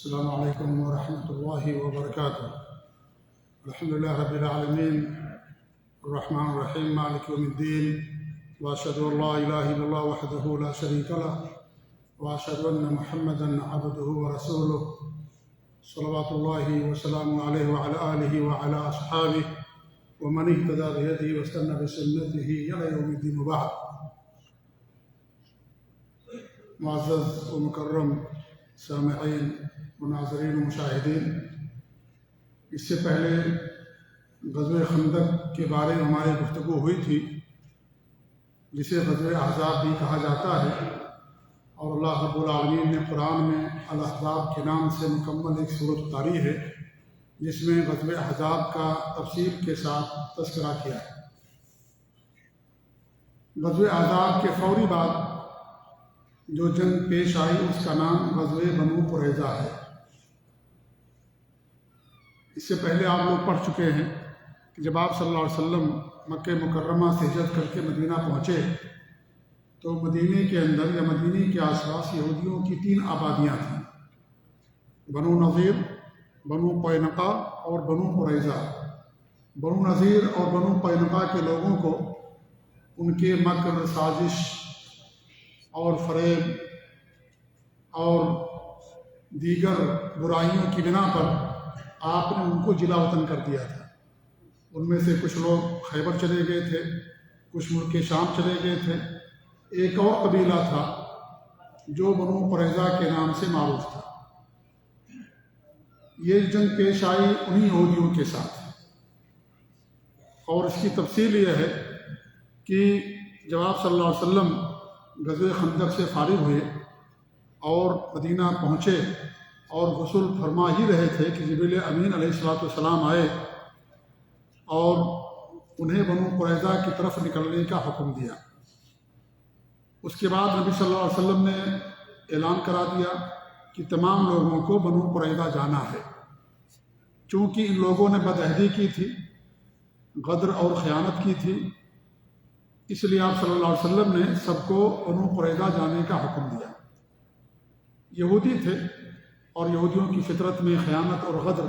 السلام علیکم ورحمۃ اللہ وبرکاتہ۔ الحمدللہ رب العالمین الرحمن الرحیم مالک یوم الدین، واشہد ان لا الہ الا اللہ وحدہ لا شریک لہ، واشہد ان محمدا عبدہ ورسولہ، صلوات اللہ وسلام علیہ وعلی آلہ وعلی اصحابہ ومن اہتدی بہدیہ واستنى بسنتہ الی یوم الدین، وبعد۔ معزز و مکرم سامعین، مناظرین و مشاہدین، اس سے پہلے غزوہ خندق کے بارے میں ہماری گفتگو ہوئی تھی، جسے غزوہ احزاب بھی کہا جاتا ہے، اور اللہ رب العالمین نے قرآن میں الاحزاب کے نام سے مکمل ایک سورۃ اتاری ہے جس میں غزوہ احزاب کا تفصیل کے ساتھ تذکرہ کیا ہے۔ غزوہ احزاب کے فوری بعد جو جنگ پیش آئی اس کا نام غزوہ بنو قریظہ ہے۔ اس سے پہلے آپ لوگ پڑھ چکے ہیں کہ جب آپ صلی اللہ علیہ وسلم مکہ مکرمہ سے ہجرت کر کے مدینہ پہنچے تو مدینے کے اندر یا مدینے کے آس پاس یہودیوں کی 3 آبادیاں تھیں، بنو نذیر، بنو قینقاع اور بنو قریظہ۔ بنو نذیر اور بنو قینقاع کے لوگوں کو ان کے مکر، سازش اور فریب اور دیگر برائیوں کی بنا پر آپ نے ان کو جلا وطن کر دیا تھا۔ ان میں سے کچھ لوگ خیبر چلے گئے تھے، کچھ ملک شام چلے گئے تھے۔ ایک اور قبیلہ تھا جو بنو قریظہ کے نام سے معروف تھا۔ یہ جنگ پیش آئی انہی یہودیوں کے ساتھ، اور اس کی تفصیل یہ ہے کہ جب آپ صلی اللہ علیہ وسلم غزوہ خندق سے فارغ ہوئے اور مدینہ پہنچے اور غسل فرما ہی رہے تھے کہ جبریل امین علیہ السلام آئے اور انہیں بنو قریظہ کی طرف نکلنے کا حکم دیا۔ اس کے بعد نبی صلی اللہ علیہ وسلم نے اعلان کرا دیا کہ تمام لوگوں کو بنو قریظہ جانا ہے۔ چونکہ ان لوگوں نے بدعہدی کی تھی، غدر اور خیانت کی تھی، اس لیے آپ صلی اللہ علیہ وسلم نے سب کو بنو قریظہ جانے کا حکم دیا۔ یہودی تھے اور یہودیوں کی فطرت میں خیانت اور غدر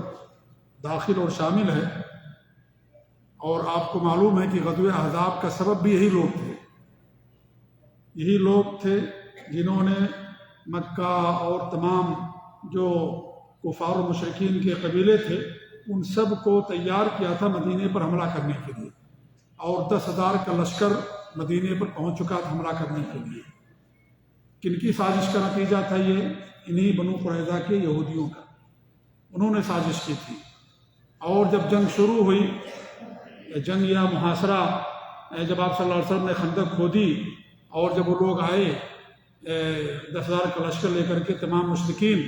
داخل اور شامل ہے، اور آپ کو معلوم ہے کہ غزوہ احزاب کا سبب بھی یہی لوگ تھے۔ یہی لوگ تھے جنہوں نے مکہ اور تمام جو کفار و مشرکین کے قبیلے تھے ان سب کو تیار کیا تھا مدینے پر حملہ کرنے کے لیے، اور 10,000 کا لشکر مدینے پر پہنچ چکا تھا حملہ کرنے کے لیے۔ کن کی سازش کا نتیجہ تھا؟ یہ انہی بنو قریظہ کے یہودیوں کا، انہوں نے سازش کی تھی۔ اور جب جنگ شروع ہوئی، جنگ یا محاصرہ، جب آپ صلی اللہ علیہ وسلم نے خندق کھودی اور جب وہ لوگ آئے 10,000 کا لشکر لے کر کے تمام مشرکین،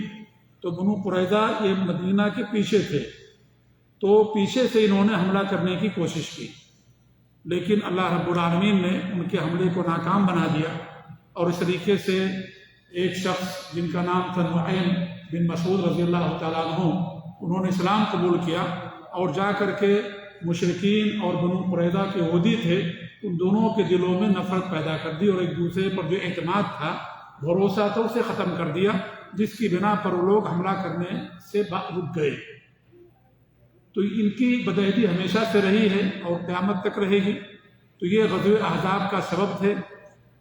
تو بنو قریظہ یہ مدینہ کے پیچھے تھے، تو پیچھے سے انہوں نے حملہ کرنے کی کوشش کی، لیکن اللہ رب العالمین نے ان کے حملے کو ناکام بنا دیا، اور اس طریقے سے ایک شخص جن کا نام تھا نعیم بن مسعود رضی اللہ تعالیٰ عنہ، انہوں نے اسلام قبول کیا اور جا کر کے مشرکین اور بنو قریظہ کے یہودی تھے ان دونوں کے دلوں میں نفرت پیدا کر دی، اور ایک دوسرے پر جو اعتماد تھا، بھروسہ تھا، اسے ختم کر دیا، جس کی بنا پر وہ لوگ حملہ کرنے سے رک گئے۔ تو ان کی بدعہدی ہمیشہ سے رہی ہے اور قیامت تک رہے گی۔ تو یہ غزوہ احزاب کا سبب تھے،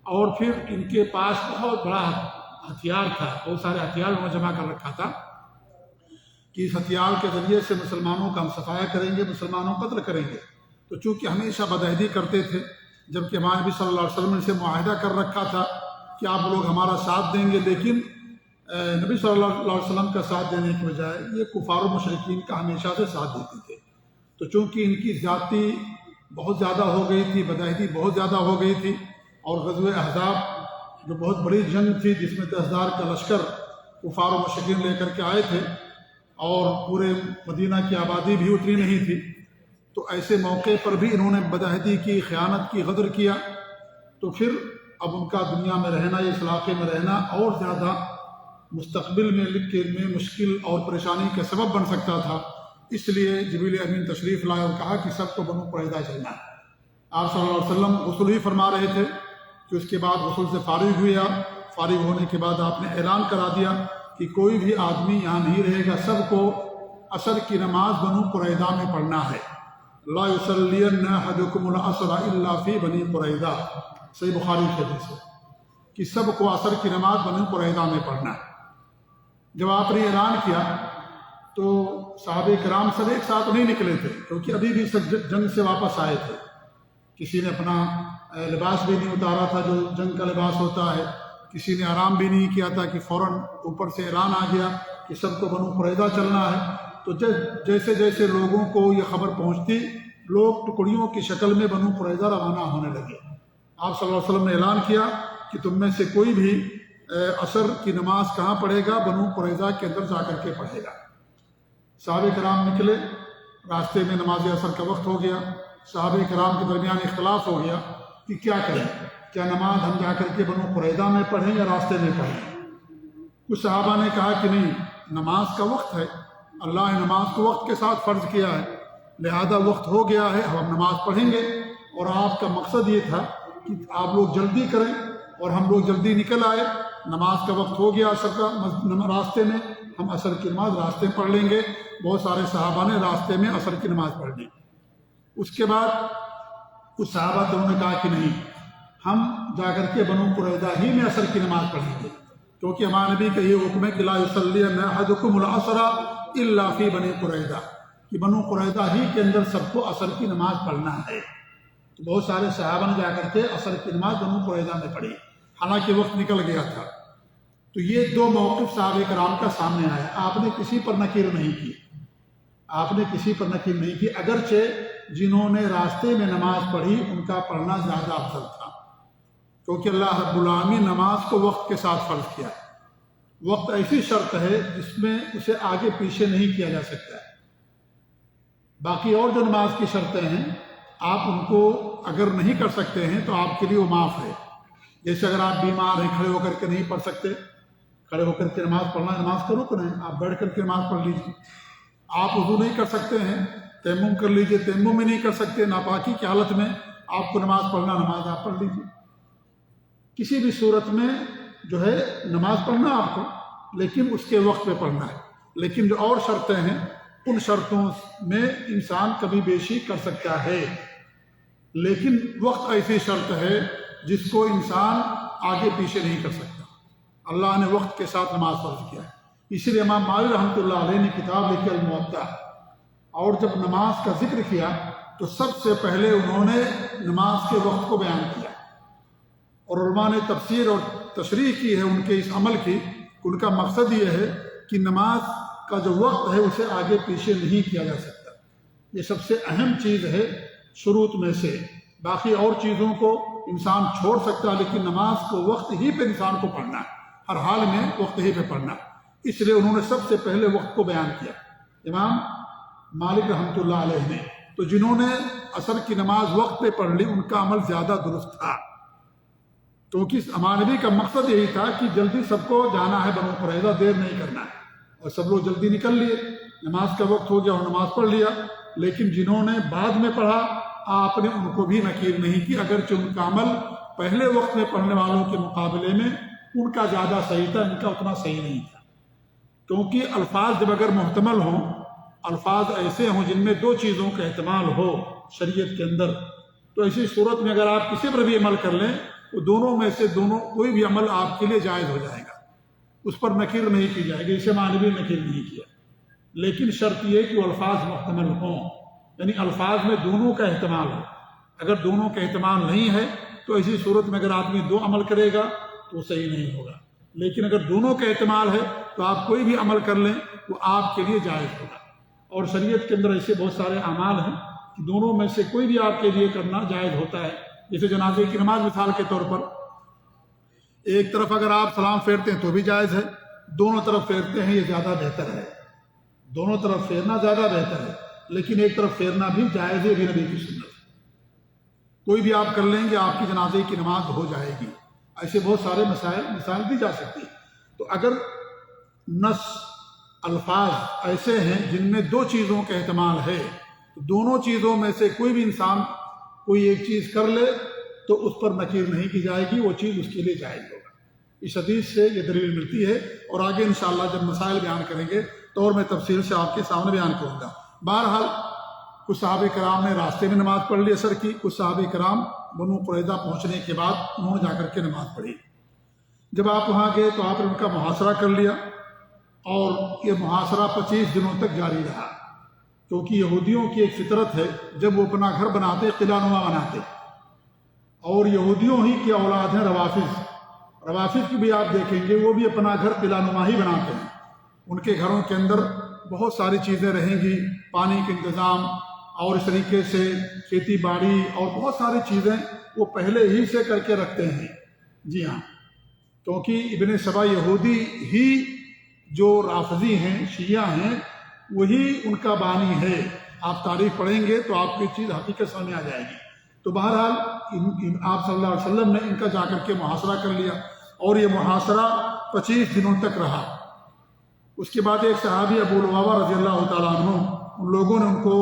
اور پھر ان کے پاس بہت بڑا ہتھیار تھا، بہت سارے ہتھیار انہوں نے جمع کر رکھا تھا کہ اس ہتھیار کے ذریعے سے مسلمانوں کا ہم صفایا کریں گے، مسلمانوں کو قتل کریں گے۔ تو چونکہ ہمیشہ بدعہدی کرتے تھے، جبکہ ہمارے نبی صلی اللہ علیہ وسلم نے سے معاہدہ کر رکھا تھا کہ آپ لوگ ہمارا ساتھ دیں گے، لیکن نبی صلی اللہ علیہ وسلم کا ساتھ دینے کی بجائے یہ کفار و مشرکین کا ہمیشہ سے ساتھ دیتے تھے۔ تو چونکہ ان کی زیادتی بہت زیادہ ہو گئی تھی، بدعہدی بہت زیادہ ہو گئی تھی، اور غزوہ احزاب جو بہت بڑی جنگ تھی جس میں 10,000 کا لشکر کفار و مشرکین لے کر کے آئے تھے، اور پورے مدینہ کی آبادی بھی اتری نہیں تھی، تو ایسے موقع پر بھی انہوں نے بدعہدی کی، خیانت کی، غدر کیا۔ تو پھر اب ان کا دنیا میں رہنا، اس علاقے میں رہنا اور زیادہ مستقبل میں مشکل اور پریشانی کا سبب بن سکتا تھا۔ اس لیے جبریل امین تشریف لائے اور کہا کہ سب کو بنو قریظہ چلنا ہے۔ آپ صلی اللہ علیہ وسلم غسل ہی فرما رہے تھے کہ اس کے بعد غسل سے فارغ ہوئے، آپ فارغ ہونے کے بعد آپ نے اعلان کرا دیا کہ کوئی بھی آدمی یہاں نہیں رہے گا، سب کو عصر کی نماز بنو قریظہ میں پڑھنا ہے۔ لا یصلین احدکم العصر الا فی بنی قریظہ، صحیح بخاری کی حدیث ہے کہ سب کو عصر کی نماز بنو قریظہ میں پڑھنا ہے۔ جب آپ نے اعلان کیا تو صحابہ کرام سب ایک ساتھ نہیں نکلے تھے، کیونکہ ابھی بھی سب جنگ سے واپس آئے تھے۔ کسی نے اپنا لباس بھی نہیں اتارا تھا جو جنگ کا لباس ہوتا ہے، کسی نے آرام بھی نہیں کیا تھا کہ فوراً اوپر سے اعلان آ گیا کہ سب کو بنو قریظہ چلنا ہے۔ تو جیسے جیسے لوگوں کو یہ خبر پہنچتی، لوگ ٹکڑیوں کی شکل میں بنو قریظہ روانہ ہونے لگے۔ آپ صلی اللہ علیہ وسلم نے اعلان کیا کہ تم میں سے کوئی بھی عصر کی نماز کہاں پڑھے گا؟ بنو قریظہ کے اندر جا کر کے پڑھے گا۔ صحابہ کرام نکلے، راستے میں نماز عصر کا وقت ہو گیا، صحابہ کرام کے درمیان اختلاف ہو گیا کہ کیا کریں، کیا نماز ہم جا کر کے بنو قریظہ میں پڑھیں یا راستے میں پڑھیں؟ کچھ صحابہ نے کہا کہ نہیں، نماز کا وقت ہے، اللہ نے نماز کو وقت کے ساتھ فرض کیا ہے، لہذا وقت ہو گیا ہے، ہم نماز پڑھیں گے۔ اور آپ کا مقصد یہ تھا کہ آپ لوگ جلدی کریں اور ہم لوگ جلدی نکل آئے، نماز کا وقت ہو گیا عصر کا، راستے میں ہم عصر کی نماز راستے میں پڑھ لیں گے۔ بہت سارے صحابہ نے راستے میں عصر کی نماز پڑھ لی۔ اس کے بعد کچھ صحابہ تو انہوں نے کہا کہ نہیں، ہم جا کر کے بنو قریظہ ہی میں عصر کی نماز پڑھیں گے، کیونکہ ہمارے نبی کا یہ حکم ہے کہ لا یصلین احدکم العصر الا فی بنی قریظہ، کہ بنو قریظہ ہی کے اندر سب کو عصر کی نماز پڑھنا ہے۔ تو بہت سارے صحابہ نے جا کر کے عصر کی نماز بنو قریظہ میں پڑھی، حالانکہ وقت نکل گیا تھا۔ تو یہ دو موقف صحابہ کرام کا سامنے آیا۔ آپ نے کسی پر نکیر نہیں کی، آپ نے کسی پر نکیر نہیں کی، اگرچہ جنہوں نے راستے میں نماز پڑھی ان کا پڑھنا زیادہ افضل تھا، کیونکہ اللہ رب العالمین نماز کو وقت کے ساتھ فرض کیا ہے۔ وقت ایسی شرط ہے جس میں اسے آگے پیچھے نہیں کیا جا سکتا ہے۔ باقی اور جو نماز کی شرطیں ہیں آپ ان کو اگر نہیں کر سکتے ہیں تو آپ کے لیے وہ معاف ہے۔ جیسے اگر آپ بیمار ہیں، کھڑے ہو کر کے نہیں پڑھ سکتے، کھڑے ہو کر کے نماز پڑھنا، نماز کا رکن ہے، آپ بیٹھ کر کے نماز پڑھ لیجیے۔ آپ وضو نہیں کر سکتے ہیں، تیمم کر لیجیے، تیمم میں نہیں کر سکتے، ناپاکی کی حالت میں آپ کو نماز پڑھنا، نماز آپ پڑھ لیجیے۔ کسی بھی صورت میں جو ہے نماز پڑھنا آپ کو، لیکن اس کے وقت پہ پڑھنا ہے۔ لیکن جو اور شرطیں ہیں ان شرطوں میں انسان کبھی بیشی کر سکتا ہے، لیکن وقت ایسی شرط ہے جس کو انسان آگے پیچھے نہیں کر سکتا۔ اللہ نے وقت کے ساتھ نماز فرض کیا ہے، اسی لیے امام مالک رحمۃ اللہ علیہ نے کتاب لکھی الموطا، اور جب نماز کا ذکر کیا تو سب سے پہلے انہوں نے نماز کے وقت کو بیان کیا، اور علماء نے تفسیر اور تشریح کی ہے ان کے اس عمل کی۔ ان کا مقصد یہ ہے کہ نماز کا جو وقت ہے اسے آگے پیچھے نہیں کیا جا سکتا، یہ سب سے اہم چیز ہے شروط میں سے۔ باقی اور چیزوں کو انسان چھوڑ سکتا ہے، لیکن نماز کو وقت ہی پہ انسان کو پڑھنا ہے، ہر حال میں وقت ہی پہ پڑھنا ہے۔ اس لیے انہوں نے سب سے پہلے وقت کو بیان کیا امام مالک رحمۃ اللہ علیہ نے۔ تو جنہوں نے عصر کی نماز وقت پہ پڑھ لی ان کا عمل زیادہ درست تھا، کیونکہ ہمارے نبی کا مقصد یہی تھا کہ جلدی سب کو جانا ہے بنو قریظہ، دیر نہیں کرنا ہے، اور سب لوگ جلدی نکل لیے، نماز کا وقت ہو گیا اور نماز پڑھ لیا۔ لیکن جنہوں نے بعد میں پڑھا آپ نے ان کو بھی نکیر نہیں کی، اگرچہ ان کا عمل پہلے وقت میں پڑھنے والوں کے مقابلے میں ان کا زیادہ صحیح تھا، ان کا اتنا صحیح نہیں تھا۔ کیونکہ الفاظ جب اگر محتمل ہوں، الفاظ ایسے ہوں جن میں دو چیزوں کا احتمال ہو شریعت کے اندر، تو ایسی صورت میں اگر آپ کسی پر بھی عمل کر لیں تو دونوں میں سے کوئی بھی عمل آپ کے لیے جائز ہو جائے گا، اس پر نکیر نہیں کی جائے گی، اسے معنوی نکیر نہیں کیا۔ لیکن شرط یہ کہ وہ الفاظ محتمل ہوں، یعنی الفاظ میں دونوں کا احتمال ہو۔ اگر دونوں کا احتمال نہیں ہے تو ایسی صورت میں اگر آدمی دو عمل کرے گا تو صحیح نہیں ہوگا، لیکن اگر دونوں کا احتمال ہے تو آپ کوئی بھی عمل کر لیں وہ آپ کے لیے جائز ہوگا۔ اور شریعت کے اندر ایسے بہت سارے اعمال ہیں کہ دونوں میں سے کوئی بھی آپ کے لیے کرنا جائز ہوتا ہے، جیسے جنازے کی نماز مثال کے طور پر، ایک طرف اگر آپ سلام پھیرتے ہیں تو بھی جائز ہے، دونوں طرف پھیرتے ہیں یہ زیادہ بہتر ہے، دونوں طرف پھیرنا زیادہ بہتر ہے، لیکن ایک طرف پھیرنا بھی جائز ہے، بھی نبی کی سنت ہے۔ کوئی بھی آپ کر لیں گے آپ کی جنازے کی نماز ہو جائے گی۔ ایسے بہت سارے مثال دی جا سکتی ہے۔ تو اگر نص الفاظ ایسے ہیں جن میں دو چیزوں کا احتمال ہے تو دونوں چیزوں میں سے کوئی بھی انسان کوئی ایک چیز کر لے تو اس پر نکیر نہیں کی جائے گی، وہ چیز اس کے لیے جائز ہوگا۔ اس حدیث سے یہ دلیل ملتی ہے، اور آگے انشاءاللہ جب مسائل بیان کریں گے تو اور میں تفصیل سے آپ کے سامنے بیان کروں گا۔ بہرحال کچھ صحابہ کرام نے راستے میں نماز پڑھ لی عصر کی، کچھ صحابہ کرام بنو قریظہ پہنچنے کے بعد انہوں نے جا کر کے نماز پڑھی۔ جب آپ وہاں گئے تو آپ نے ان کا محاصرہ کر لیا، اور یہ محاصرہ 25 دنوں تک جاری رہا، کیونکہ یہودیوں کی ایک فطرت ہے، جب وہ اپنا گھر بناتے قلعہ نما بناتے، اور یہودیوں ہی کی اولاد ہیں روافظ کی بھی آپ دیکھیں گے وہ بھی اپنا گھر قلعہ نما ہی بناتے ہیں۔ ان کے گھروں کے اندر بہت ساری چیزیں رہیں گی، پانی کا انتظام اور اس طریقے سے کھیتی باڑی اور بہت ساری چیزیں وہ پہلے ہی سے کر کے رکھتے ہیں۔ جی ہاں، کیونکہ ابن سبا یہودی ہی جو رافضی ہیں، شیعہ ہیں، وہی ان کا بانی ہے۔ آپ تاریخ پڑھیں گے تو آپ کو یہ چیز حقیقت سامنے آ جائے گی۔ تو بہرحال آپ صلی اللہ علیہ وسلم نے ان کا جا کر کے محاصرہ کر لیا، اور یہ محاصرہ 25 دنوں تک رہا۔ اس کے بعد ایک صحابی ابو لبابہ رضی اللہ تعالیٰ عنہ، ان لوگوں نے ان کو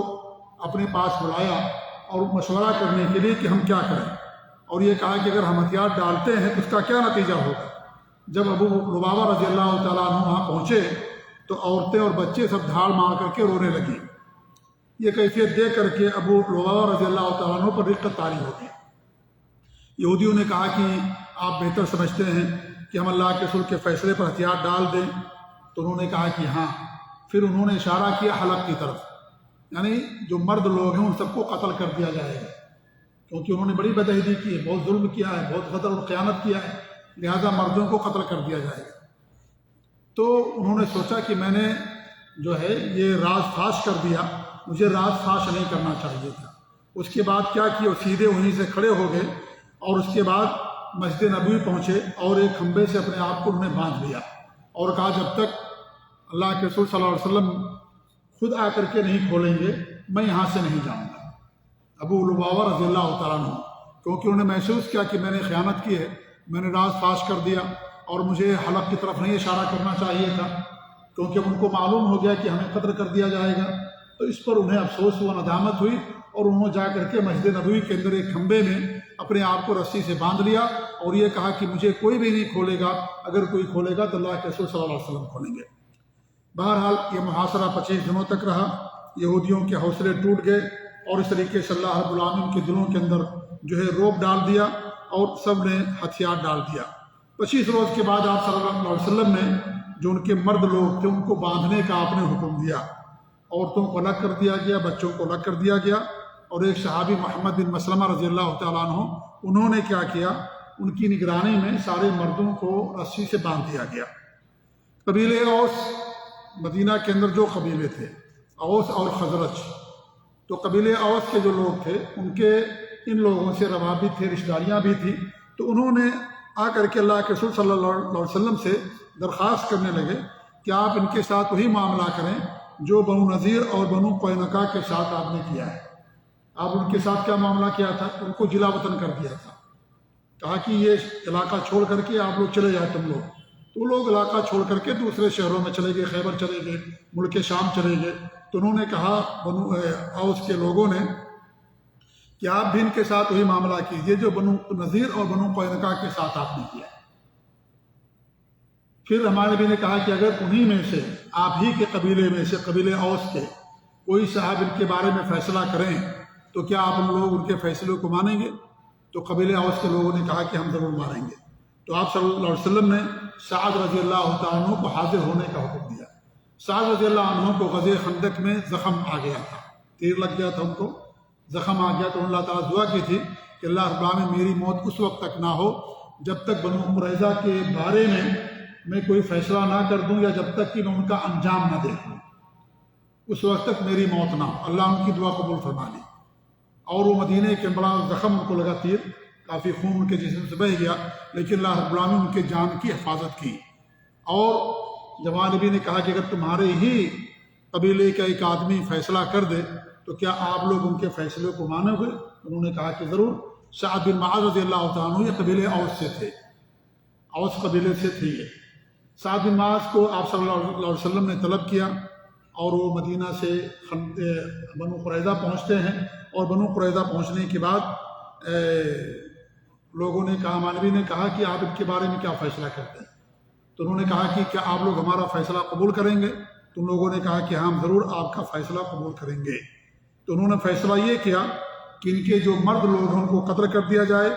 اپنے پاس بلایا اور مشورہ کرنے کے لیے کہ ہم کیا کریں، اور یہ کہا کہ اگر ہم ہتھیار ڈالتے ہیں تو اس کا کیا نتیجہ ہوگا۔ جب ابو لبابہ رضی اللہ تعالیٰ عنہ وہاں پہنچے تو عورتیں اور بچے سب دھاڑ مار کر کے رونے لگے۔ یہ کیفیت دیکھ کر کے ابو لبابہ رضی اللہ تعالیٰ عنہ پر رقت طاری ہو گئی۔ یہودیوں نے کہا کہ آپ بہتر سمجھتے ہیں کہ ہم اللہ کے رسول کے فیصلے پر ہتھیار ڈال دیں، تو انہوں نے کہا کہ ہاں۔ پھر انہوں نے اشارہ کیا حلق کی طرف، یعنی جو مرد لوگ ہیں ان سب کو قتل کر دیا جائے گا، کیونکہ انہوں نے بڑی بدعہدی کی ہے، بہت ظلم کیا ہے، بہت غدر اور خیانت کیا ہے، لہذا مردوں کو قتل کر دیا جائے گا۔ تو انہوں نے سوچا کہ میں نے جو ہے یہ راز فاش کر دیا، مجھے راز فاش نہیں کرنا چاہیے تھا۔ اس کے بعد کیا کیا، سیدھے وہیں سے کھڑے ہو گئے، اور اس کے بعد مسجد نبوی پہنچے اور ایک کھمبے سے اپنے آپ کو انہوں نے باندھ لیا، اور کہا جب تک اللہ کے رسول صلی اللہ علیہ وسلم خود آ کر کے نہیں کھولیں گے میں یہاں سے نہیں جاؤں گا۔ ابو لبابہ رضی اللہ تعالیٰ عنہ، کیونکہ انہوں نے محسوس کیا کہ میں نے خیانت کی ہے، میں نے راز فاش کر دیا، اور مجھے حلق کی طرف نہیں اشارہ کرنا چاہیے تھا، کیونکہ ان کو معلوم ہو گیا کہ ہمیں قتل کر دیا جائے گا۔ تو اس پر انہیں افسوس ہوا، ندامت ہوئی، اور انہوں نے جا کر کے مسجد نبوی کے اندر ایک کھمبے میں اپنے آپ کو رسی سے باندھ لیا، اور یہ کہا کہ مجھے کوئی بھی نہیں کھولے گا، اگر کوئی کھولے گا تو اللہ کے رسول صلی اللہ علیہ وسلم کھولیں گے۔ بہرحال یہ محاصرہ 25 دنوں تک رہا، یہودیوں کے حوصلے ٹوٹ گئے، اور اس طریقے سے اللہ رب العالمین کے دلوں کے اندر جو ہے روب ڈال دیا، اور سب نے ہتھیار ڈال دیا۔ 25 روز کے بعد آپ صلی اللہ علیہ وسلم نے جو ان کے مرد لوگ تھے ان کو باندھنے کا آپ نے حکم دیا، عورتوں کو الگ کر دیا گیا، بچوں کو الگ کر دیا گیا، اور ایک صحابی محمد بن مسلمہ رضی اللہ تعالیٰ عنہ، انہوں نے کیا کیا، ان کی نگرانی میں سارے مردوں کو رسی سے باندھ دیا گیا۔ قبیلے اوس، مدینہ کے اندر جو قبیلے تھے اوس اور خزرج، تو قبیلے اوس کے جو لوگ تھے ان کے ان لوگوں سے روابط تھے، رشتہ داریاں بھی تھیں، تو انہوں نے آ کر کے اللہ کے رسول صلی اللہ علیہ وسلم سے درخواست کرنے لگے کہ آپ ان کے ساتھ وہی معاملہ کریں جو بنو نذیر اور بنو قینقاع کے ساتھ آپ نے کیا ہے۔ آپ ان کے ساتھ کیا معاملہ کیا تھا، ان کو جلا وطن کر دیا تھا، کہا کہ یہ علاقہ چھوڑ کر کے آپ لوگ چلے جائیں تم لوگ، تو لوگ علاقہ چھوڑ کر کے دوسرے شہروں میں چلے گئے، خیبر چلے گئے، ملک شام چلے گئے۔ تو انہوں نے کہا بنو اوس کے لوگوں نے کہ آپ بھی ان کے ساتھ وہی معاملہ کیجیے جو بنو نذیر اور بنو قینقاع کے ساتھ آپ نے کیا۔ پھر ہمارے نبی نے کہا کہ اگر انہی میں سے آپ ہی کے قبیلے میں سے قبیلے اوس کے کوئی صاحب ان کے بارے میں فیصلہ کریں تو کیا آپ ہم لوگ ان کے فیصلے کو مانیں گے؟ تو قبیلے اوس کے لوگوں نے کہا کہ ہم ضرور مانیں گے۔ تو آپ صلی اللہ علیہ وسلم نے سعد رضی اللہ تعالیٰ عنہ کو حاضر ہونے کا حکم دیا۔ سعد رضی اللہ عنہ کو غزوہ خندق میں زخم آ گیا تھا، تیر لگ گیا تھا، ان کو زخم آ گیا، تو اللہ تعالیٰ دعا کی تھی کہ اللہ رب العالمین میری موت اس وقت تک نہ ہو جب تک بنو قریظہ کے بارے میں کوئی فیصلہ نہ کر دوں، یا جب تک کہ میں ان کا انجام نہ دیکھوں، اس وقت تک میری موت نہ ہو۔ اللہ ان کی دعا قبول فرما لی، اور وہ مدینے کے بڑا زخم کو لگا تیر، کافی خون ان کے جسم سے بہہ گیا، لیکن اللہ رب العالمین ان کے جان کی حفاظت کی۔ اور جب نبی نے کہا کہ اگر تمہارے ہی قبیلے کا ایک آدمی فیصلہ کر دے تو کیا آپ لوگ ان کے فیصلے کو مانو گے؟ انہوں نے کہا کہ ضرور۔ سعد بن معاذ رضی اللہ تعالیٰ عنہ یہ قبیلے اوس سے تھے، اوس قبیلے سے تھے یہ۔ سعد بن معاذ کو آپ صلی اللہ علیہ وسلم نے طلب کیا، اور وہ مدینہ سے بنو قریظہ پہنچتے ہیں، اور بنو قریظہ پہنچنے کے بعد لوگوں نے کہا، ہمارے نبی نے کہا کہ آپ ان کے بارے میں کیا فیصلہ کرتے ہیں؟ تو انہوں نے کہا کہ کیا آپ لوگ ہمارا فیصلہ قبول کریں گے؟ تو ان لوگوں نے کہا کہ ہم ضرور آپ کا فیصلہ قبول کریں گے۔ تو انہوں نے فیصلہ یہ کیا کہ ان کے جو مرد لوگ ہیں ان کو قتل کر دیا جائے،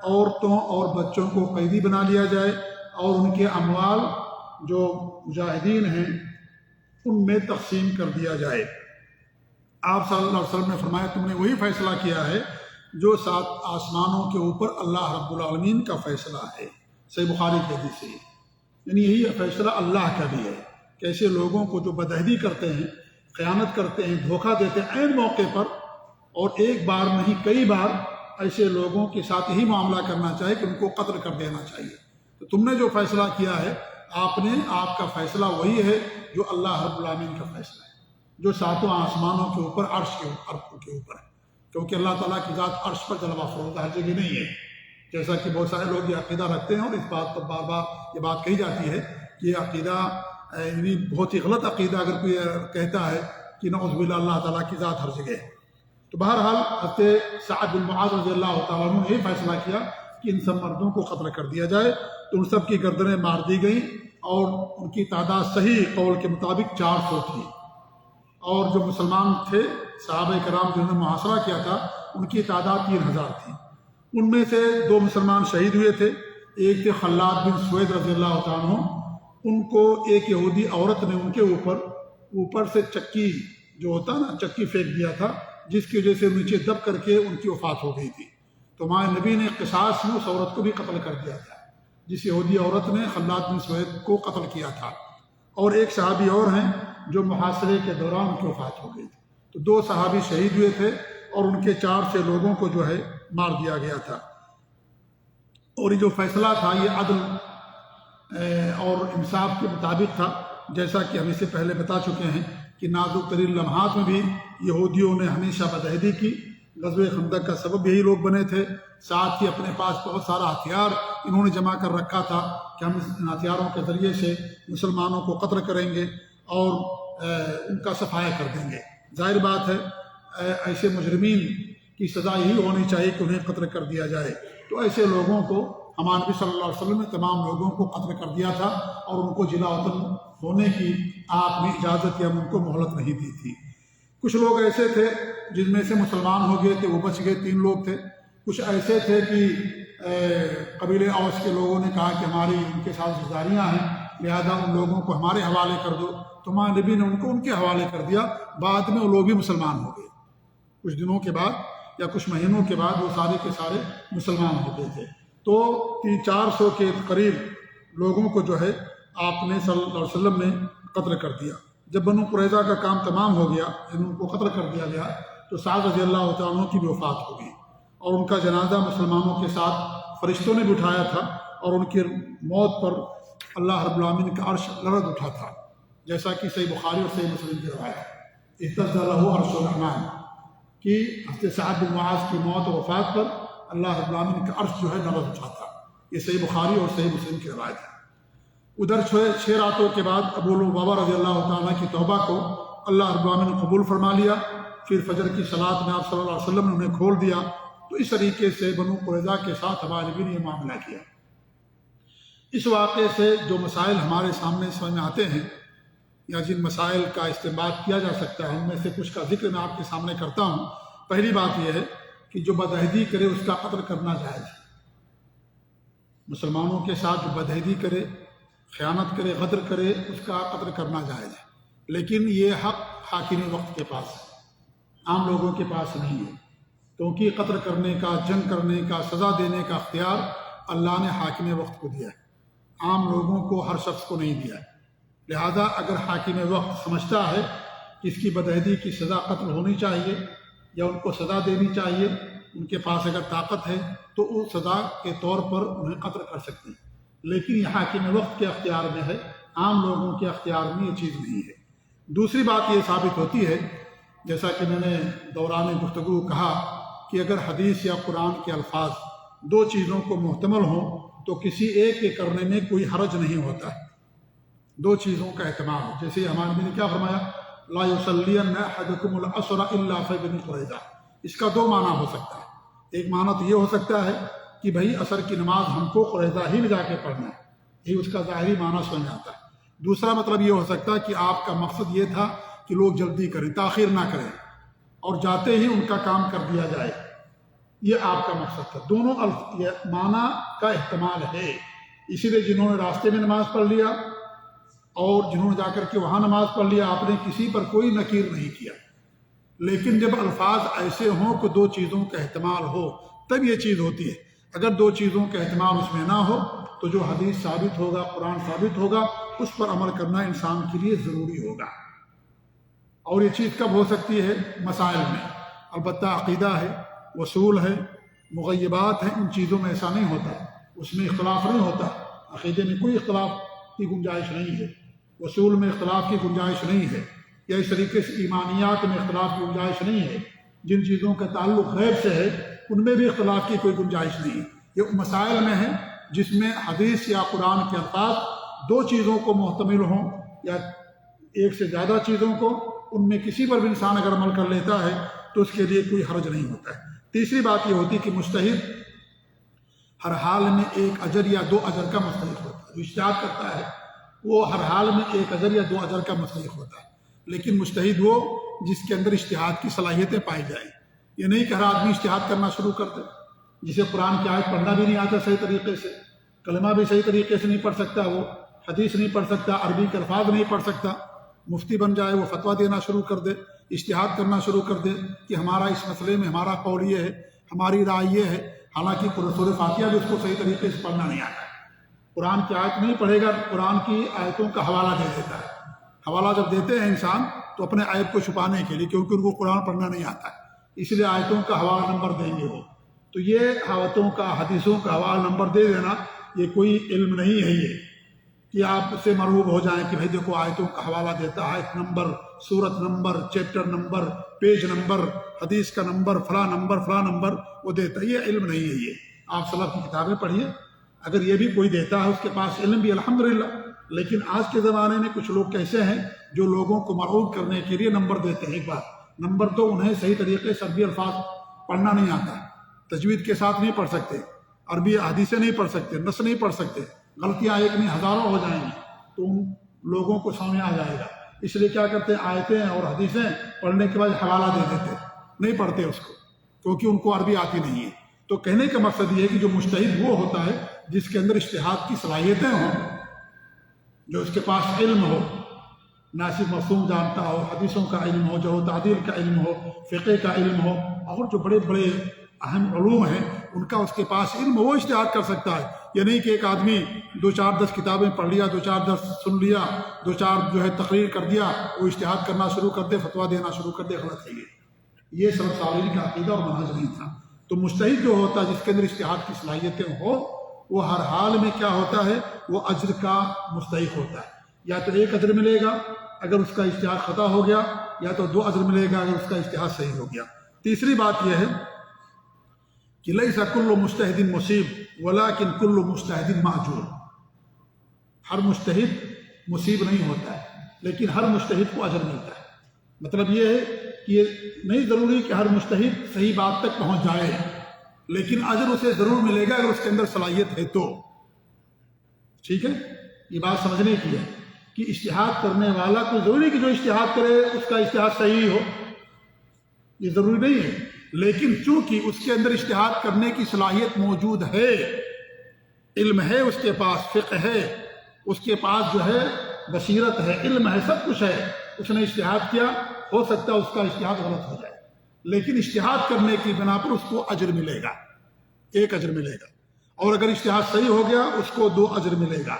عورتوں اور بچوں کو قیدی بنا لیا جائے، اور ان کے اموال جو مجاہدین ہیں ان میں تقسیم کر دیا جائے۔ آپ صلی اللہ علیہ وسلم نے فرمایا تم نے وہی فیصلہ کیا ہے جو 7 آسمانوں کے اوپر اللہ رب العالمین کا فیصلہ ہے۔ صحیح بخاری کی حدیث ہے، یعنی یہی فیصلہ اللہ کا بھی ہے کہ ایسے لوگوں کو جو بدعہدی کرتے ہیں، خیانت کرتے ہیں، دھوکہ دیتے ہیں عین موقع پر، اور ایک بار نہیں کئی بار ایسے لوگوں کے ساتھ یہی معاملہ کرنا چاہیے کہ ان کو قتل کر دینا چاہیے۔ تو تم نے جو فیصلہ کیا ہے آپ کا فیصلہ وہی ہے جو اللہ رب العالمین کا فیصلہ ہے، جو 7 آسمانوں کے اوپر عرش کے اوپر ہے، کیونکہ اللہ تعالیٰ کی ذات عرش پر جلوہ فروز ہر جگہ نہیں ہے، جیسا کہ بہت سارے لوگ یہ عقیدہ رکھتے ہیں، اور اس بات پر بار بار یہ بات کہی جاتی ہے کہ یہ عقیدہ یعنی بہت ہی غلط عقیدہ اگر کوئی کہتا ہے کہ نعوذ باللہ اللہ تعالیٰ کی ذات ہر جگہ ہے۔ تو بہرحال حضرت سعد بن معاذ رضی اللہ تعالیٰ عنہ نے یہ فیصلہ کیا کہ ان سب مردوں کو قتل کر دیا جائے، تو ان سب کی گردنیں مار دی گئیں، اور ان کی تعداد صحیح قول کے مطابق 400 تھی، اور جو مسلمان تھے صحابہ کرام جنہوں نے محاصرہ کیا تھا ان کی تعداد 3000 تھی۔ ان میں سے 2 مسلمان شہید ہوئے تھے، ایک تھے خلاد بن سوید رضی اللہ تعالیٰ عنہ، ان کو ایک یہودی عورت نے ان کے اوپر سے چکی جو ہوتا نا چکی پھینک دیا تھا، جس کی وجہ سے نیچے دب کر کے ان کی وفات ہو گئی تھی۔ تو ہمارے نبی نے قصاص میں اس عورت کو بھی قتل کر دیا تھا، جس یہودی عورت نے خلاد بن سوید کو قتل کیا تھا، اور ایک صحابی اور ہیں جو محاصرے کے دوران ان کی وفات ہو گئی تھی۔ تو 2 صحابی شہید ہوئے تھے، اور ان کے 4 لوگوں کو جو ہے مار دیا گیا تھا۔ اور یہ جو فیصلہ تھا یہ عدل اور انصاف کے مطابق تھا، جیسا کہ ہم اس سے پہلے بتا چکے ہیں کہ نازک ترین لمحات میں بھی یہودیوں نے ہمیشہ بدعہدی کی۔ غزوہ خندق کا سبب یہی لوگ بنے تھے، ساتھ ہی اپنے پاس بہت سارا ہتھیار انہوں نے جمع کر رکھا تھا کہ ہم ان ہتھیاروں کے ذریعے سے مسلمانوں کو قتل کریں گے اور ان کا صفایا کر دیں گے۔ ظاہر بات ہے ایسے مجرمین کی سزا یہی ہونی چاہیے کہ انہیں قتل کر دیا جائے۔ تو ایسے لوگوں کو ہمارے نبی صلی اللہ علیہ وسلم نے تمام لوگوں کو قتل کر دیا تھا، اور ان کو جلا وطن ہونے کی آپ نے اجازت یا ان کو مہلت نہیں دی تھی۔ کچھ لوگ ایسے تھے جن میں سے مسلمان ہو گئے تھے، وہ بچ گئے، 3 لوگ تھے۔ کچھ ایسے تھے کہ قبیلے اوس کے لوگوں نے کہا کہ ہماری ان کے ساتھ رشتےداریاں ہیں، لہذا ان لوگوں کو ہمارے حوالے کر دو، تو ہمارے نبی نے ان کو ان کے حوالے کر دیا۔ بعد میں وہ لوگ بھی مسلمان ہو گئے، کچھ دنوں کے بعد یا کچھ مہینوں کے بعد وہ سارے کے سارے مسلمان ہو گئے تھے۔ تو 400 کے قریب لوگوں کو جو ہے آپ نے صلی اللہ علیہ وسلم نے قتل کر دیا۔ جب بنو قریظہ کا کام تمام ہو گیا، ان کو قتل کر دیا گیا، تو سعد رضی اللہ تعالیٰ عنہ کی بھی وفات ہو گئی، اور ان کا جنازہ مسلمانوں کے ساتھ فرشتوں نے بھی اٹھایا تھا، اور ان کی موت پر اللہ رب العالمین کا عرش لرز اٹھا تھا، جیسا کہ صحیح بخاری اور صحیح مسلم کی روایت ہے۔ اهتز له عرش الرحمن کہ حضرت سعد بن معاذ کی موت و وفات پر اللہ رب العالمین کا عرش جو ہے لرز اٹھا تھا۔ یہ صحیح بخاری اور صحیح مسلم کی روایت ہے۔ ادھر 6 راتوں کے بعد ابو لبابہ رضی اللہ تعالیٰ کی توبہ کو اللہ رب العالمین نے قبول فرما لیا۔ پھر فجر کی صلاۃ میں آپ صلی اللہ علیہ وسلم نے انہیں کھول دیا۔ تو اس طریقے سے بنو قریظہ کے ساتھ ہمارے نبی نے یہ معاملہ کیا۔ اس واقعے سے جو مسائل ہمارے سامنے سمجھ میں آتے ہیں یا جن مسائل کا استنباط کیا جا سکتا ہے، ان میں سے کچھ کا ذکر میں آپ کے سامنے کرتا ہوں۔ پہلی بات یہ ہے کہ جو بدعہدی کرے اس کا قتل کرنا جائز ہے۔ مسلمانوں کے ساتھ جو بدعہدی کرے، خیانت کرے، غدر کرے، اس کا قتل کرنا جائز ہے، لیکن یہ حق حاکم وقت کے پاس ہے، عام لوگوں کے پاس نہیں ہے، کیونکہ قتل کرنے کا، جنگ کرنے کا، سزا دینے کا اختیار اللہ نے حاکم وقت کو دیا ہے، عام لوگوں کو، ہر شخص کو نہیں دیا ہے۔ لہذا اگر حاکم وقت سمجھتا ہے کہ اس کی بدعہدی کی سزا قتل ہونی چاہیے یا ان کو سزا دینی چاہیے، ان کے پاس اگر طاقت ہے تو وہ سزا کے طور پر انہیں قتل کر سکتے ہیں، لیکن یہ حاکم وقت کے اختیار میں ہے، عام لوگوں کے اختیار میں یہ چیز نہیں ہے۔ دوسری بات یہ ثابت ہوتی ہے، جیسا کہ میں نے دوران گفتگو کہا، کہ اگر حدیث یا قرآن کے الفاظ 2 چیزوں کو محتمل ہوں تو کسی ایک کے کرنے میں کوئی حرج نہیں ہوتا ہے، 2 چیزوں کا اہتمام ہو۔ جیسے ہمارے نبی نے کیا فرمایا، لا یصلین احدکم العصر الا فی بنی قریظہ، اس کا 2 معنی ہو سکتا ہے۔ ایک معنی تو یہ ہو سکتا ہے کہ بھائی عصر کی نماز ہم کو قریظہ ہی میں جا کے پڑھنا ہے، یہی اس کا ظاہری معنی سمجھ میں آتا ہے۔ دوسرا مطلب یہ ہو سکتا ہے کہ آپ کا مقصد یہ تھا کہ لوگ جلدی کریں، تاخیر نہ کریں اور جاتے ہی ان کا کام کر دیا جائے، یہ آپ کا مقصد تھا۔ دونوں معنی کا احتمال ہے، اسی لیے جنہوں نے راستے میں نماز پڑھ لیا اور جنہوں نے جا کر کے وہاں نماز پڑھ لیا، آپ نے کسی پر کوئی نکیر نہیں کیا۔ لیکن جب الفاظ ایسے ہوں کہ دو چیزوں کا احتمال ہو تب یہ چیز ہوتی ہے۔ اگر دو چیزوں کا احتمال اس میں نہ ہو تو جو حدیث ثابت ہوگا، قرآن ثابت ہوگا، اس پر عمل کرنا انسان کے لیے ضروری ہوگا۔ اور یہ چیز کب ہو سکتی ہے؟ مسائل میں۔ البتہ عقیدہ ہے، اصول ہے، مغیبات ہیں، ان چیزوں میں ایسا نہیں ہوتا، اس میں اختلاف نہیں ہوتا۔ عقیدے میں کوئی اختلاف کی گنجائش نہیں ہے، اصول میں اختلاف کی گنجائش نہیں ہے، یا اس طریقے سے ایمانیات میں اختلاف کی گنجائش نہیں ہے۔ جن چیزوں کا تعلق غیب سے ہے ان میں بھی اختلاف کی کوئی گنجائش نہیں ہے۔ یہ مسائل میں ہے جس میں حدیث یا قرآن کے الفاظ دو چیزوں کو محتمل ہوں یا ایک سے زیادہ چیزوں کو، ان میں کسی پر بھی انسان اگر عمل کر لیتا ہے تو اس کے لیے کوئی حرج نہیں ہوتا ہے۔ تیسری بات یہ ہوتی ہے کہ مجتہد ہر حال میں ایک اجر یا دو اجر کا مستحق ہوتا ہے۔ جو اجتہاد کرتا ہے وہ ہر حال میں ایک اجر یا دو اجر کا مستحق ہوتا ہے، لیکن مجتہد وہ جس کے اندر اجتہاد کی صلاحیتیں پائی جائیں۔ یہ نہیں کہ ہر آدمی اجتہاد کرنا شروع کر دے، جسے قرآن کی آیت پڑھنا بھی نہیں آتا صحیح طریقے سے، کلمہ بھی صحیح طریقے سے نہیں پڑھ سکتا، وہ حدیث نہیں پڑھ سکتا، عربی کے الفاظ نہیں پڑھ سکتا، مفتی بن جائے، وہ فتویٰ دینا شروع کر دے، اجتہاد کرنا شروع کر دے کہ ہمارا اس مسئلے میں ہمارا قول یہ ہے، ہماری رائے یہ ہے، حالانکہ سورہ فاتحہ بھی اس کو صحیح طریقے سے پڑھنا نہیں آتا ہے۔ قرآن کی آیت نہیں پڑھے گا، قرآن کی آیتوں کا حوالہ دے دیتا ہے۔ حوالہ جب دیتے ہیں انسان تو اپنے عیب کو چھپانے کے لیے، کیونکہ ان کو قرآن پڑھنا نہیں آتا ہے، اس لیے آیتوں کا حوالہ نمبر دیں گے وہ۔ تو یہ آیتوں کا، حدیثوں کا حوالہ نمبر دے دینا یہ کوئی علم نہیں ہے، یہ کہ آپ سے مرغوب ہو جائیں کہ بھائی دیکھو آیتوں کا حوالہ دیتا ہے، آیت نمبر، سورت number, chapter number, page number, حدیث کا نمبر، فلاں نمبر وہ دیتا ہے۔ یہ علم نہیں ہے، یہ آپ سلف کی کتابیں پڑھیے، اگر یہ بھی کوئی دیتا ہے اس کے پاس علم بھی الحمدللہ۔ لیکن آج کے زمانے میں کچھ لوگ کیسے ہیں جو لوگوں کو مرغوب کرنے کے لیے نمبر دیتے ہیں۔ ایک بات، نمبر دو، انہیں صحیح طریقے سے عربی الفاظ پڑھنا نہیں آتا، تجوید کے ساتھ نہیں پڑھ سکتے، عربی حدیثیں نہیں پڑھ سکتے، نص نہیں پڑھ سکتے، غلطیاں ایک نہیں ہزاروں ہو جائیں گی تو ان لوگوں کو سامنے آ جائے گا۔ اس لیے کیا کرتے ہیں، آیتیں اور حدیثیں پڑھنے کے بعد حوالہ دے دیتے، نہیں پڑھتے اس کو، کیونکہ ان کو عربی آتی نہیں ہے۔ تو کہنے کا مقصد یہ ہے کہ جو مجتہد وہ ہوتا ہے جس کے اندر اجتہاد کی صلاحیتیں ہوں، جو اس کے پاس علم ہو، نہ صرف مفہوم جانتا ہو، حدیثوں کا علم ہو، جرح و تعدیل کا علم ہو، فقہ کا علم ہو، اور جو بڑے بڑے اہم علوم ہیں ان کا اس کے پاس علم ہو، وہ اجتہاد کر سکتا ہے۔ یہ نہیں کہ ایک آدمی 2-4-10 کتابیں پڑھ لیا، 2-4 سن لیا، 2-4 تقریر کر دیا، وہ اجتہاد کرنا شروع کر دے، فتویٰ دینا شروع کر دے، غلط ہے یہ سلف صالحین کا عقیدہ اور منہج نہیں تھا۔ تو مجتہد جو ہوتا ہے جس کے اندر اجتہاد کی صلاحیتیں ہو، وہ ہر حال میں کیا ہوتا ہے، وہ اجر کا مستحق ہوتا ہے۔ یا تو ایک اجر ملے گا اگر اس کا اجتہاد خطا ہو گیا، یا تو 2 اجر ملے گا اگر اس کا اجتہاد صحیح ہو گیا۔ تیسری بات یہ ہے کہ لیس کل مجتہد مصیب ولکن کل مجتہد ماجور۔ ہر مجتہد مصیب نہیں ہوتا ہے، لیکن ہر مجتہد کو اجر ملتا ہے۔ مطلب یہ ہے کہ یہ نہیں ضروری کہ ہر مجتہد صحیح بات تک پہنچ جائے، لیکن اجر اسے ضرور ملے گا اگر اس کے اندر صلاحیت ہے تو۔ ٹھیک ہے، یہ بات سمجھنے کی ہے کہ اجتہاد کرنے والا کوئی ضروری کہ جو اجتہاد کرے اس کا اجتہاد صحیح ہو، یہ ضروری نہیں ہے، لیکن چونکہ اس کے اندر اجتہاد کرنے کی صلاحیت موجود ہے، علم ہے اس کے پاس، فقہ ہے اس کے پاس، جو ہے بصیرت ہے، علم ہے، سب کچھ ہے، اس نے اجتہاد کیا، ہو سکتا ہے اس کا اجتہاد غلط ہو جائے، لیکن اجتہاد کرنے کی بنا پر اس کو اجر ملے گا، ایک اجر ملے گا، اور اگر اجتہاد صحیح ہو گیا اس کو 2 اجر ملے گا۔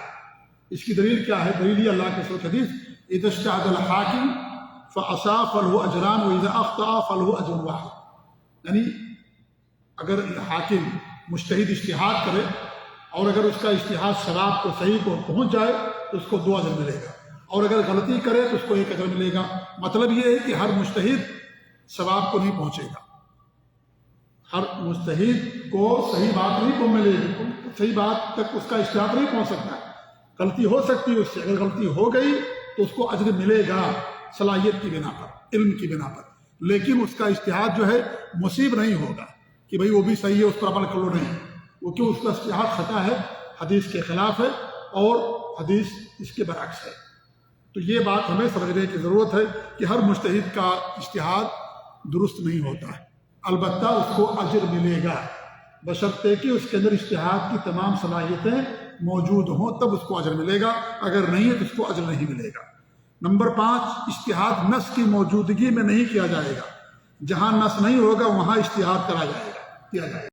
اس کی دلیل کیا ہے؟ دلیل یہ اللہ کے رسول کی حدیث، اذا اجتہد الحاکم فاصاب فله اجران واذا اخطأ فله اجر واحد۔ یعنی اگر حاکم مجتہد اجتہاد کرے اور اگر اس کا اجتہاد صواب کو صحیح کو پہنچ جائے تو اس کو 2 اجر ملے گا، اور اگر غلطی کرے تو اس کو 1 اجر ملے گا۔ مطلب یہ ہے کہ ہر مجتہد ثواب کو نہیں پہنچے گا، ہر مجتہد کو صحیح بات نہیں کو ملے گی، صحیح بات تک اس کا اجتہاد نہیں پہنچ سکتا ہے، غلطی ہو سکتی ہے اس سے، اگر غلطی ہو گئی تو اس کو اجر ملے گا صلاحیت کی بنا پر، علم کی بنا پر، لیکن اس کا اجتہاد جو ہے مصیب نہیں ہوگا کہ بھئی وہ بھی صحیح ہے اس پر عمل کر لو، نہیں، وہ کیوں؟ اس کا اجتہاد خطا ہے، حدیث کے خلاف ہے، اور حدیث اس کے برعکس ہے۔ تو یہ بات ہمیں سمجھنے کی ضرورت ہے کہ ہر مجتہد کا اجتہاد درست نہیں ہوتا ہے، البتہ اس کو اجر ملے گا بشرطے کہ اس کے اندر اجتہاد کی تمام صلاحیتیں موجود ہوں، تب اس کو اجر ملے گا، اگر نہیں ہے تو اس کو اجر نہیں ملے گا۔ نمبر 5، اجتہاد نص کی موجودگی میں نہیں کیا جائے گا، جہاں نص نہیں ہوگا وہاں اجتہاد کیا جائے گا۔